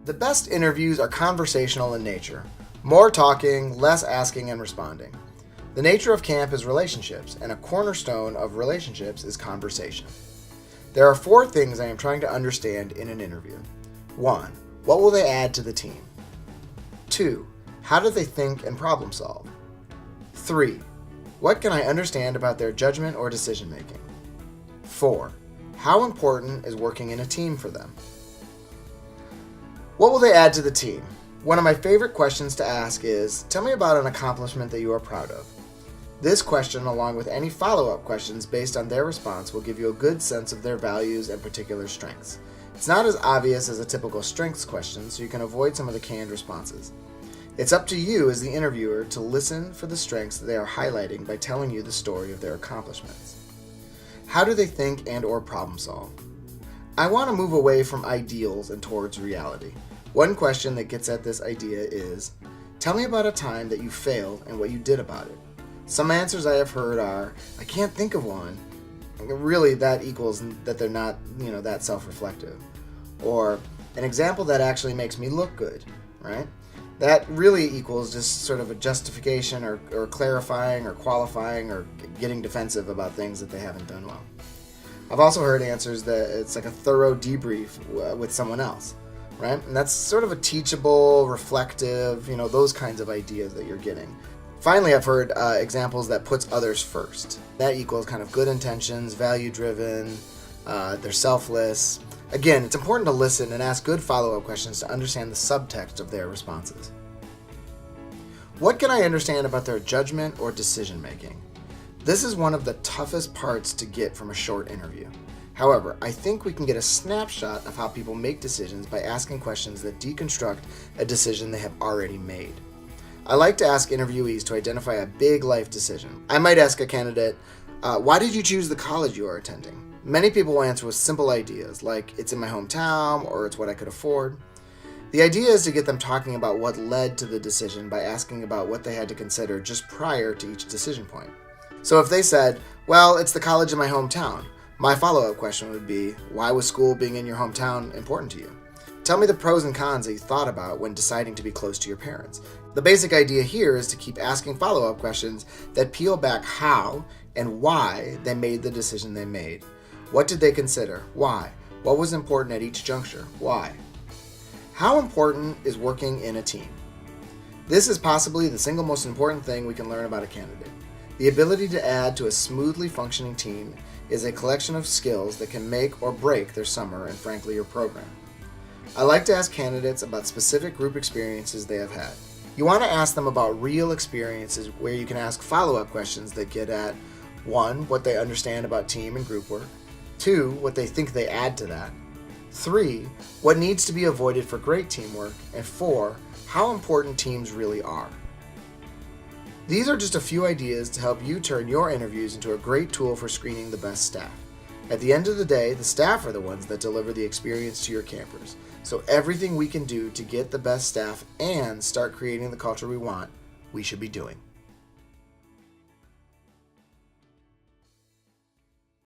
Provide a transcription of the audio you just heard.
The best interviews are conversational in nature. More talking, less asking and responding. The nature of camp is relationships, and a cornerstone of relationships is conversation. There are 4 things I am trying to understand in an interview. 1. What will they add to the team? 2. How do they think and problem solve? 3. What can I understand about their judgment or decision making? 4. How important is working in a team for them? What will they add to the team? One of my favorite questions to ask is, tell me about an accomplishment that you are proud of. This question, along with any follow-up questions based on their response, will give you a good sense of their values and particular strengths. It's not as obvious as a typical strengths question, so you can avoid some of the canned responses. It's up to you as the interviewer to listen for the strengths that they are highlighting by telling you the story of their accomplishments. How do they think and or problem solve? I want to move away from ideals and towards reality. One question that gets at this idea is, tell me about a time that you failed and what you did about it. Some answers I have heard are, I can't think of one. Really, that equals that they're not, that self-reflective. Or, an example that actually makes me look good, right? That really equals just sort of a justification or clarifying or qualifying or getting defensive about things that they haven't done well. I've also heard answers that it's like a thorough debrief with someone else, right? And that's sort of a teachable, reflective, those kinds of ideas that you're getting. Finally, I've heard examples that puts others first. That equals kind of good intentions, value-driven, they're selfless. Again, it's important to listen and ask good follow-up questions to understand the subtext of their responses. What can I understand about their judgment or decision-making? This is one of the toughest parts to get from a short interview. However, I think we can get a snapshot of how people make decisions by asking questions that deconstruct a decision they have already made. I like to ask interviewees to identify a big life decision. I might ask a candidate, why did you choose the college you are attending? Many people will answer with simple ideas, like it's in my hometown or it's what I could afford. The idea is to get them talking about what led to the decision by asking about what they had to consider just prior to each decision point. So if they said, well, it's the college in my hometown, my follow-up question would be, why was school being in your hometown important to you? Tell me the pros and cons that you thought about when deciding to be close to your parents. The basic idea here is to keep asking follow-up questions that peel back how and why they made the decision they made. What did they consider? Why? What was important at each juncture? Why? How important is working in a team? This is possibly the single most important thing we can learn about a candidate. The ability to add to a smoothly functioning team is a collection of skills that can make or break their summer and frankly your program. I like to ask candidates about specific group experiences they have had. You want to ask them about real experiences where you can ask follow-up questions that get at 1. What they understand about team and group work. 2. What they think they add to that. 3. What needs to be avoided for great teamwork. And 4. How important teams really are. These are just a few ideas to help you turn your interviews into a great tool for screening the best staff. At the end of the day, the staff are the ones that deliver the experience to your campers. So everything we can do to get the best staff and start creating the culture we want, we should be doing.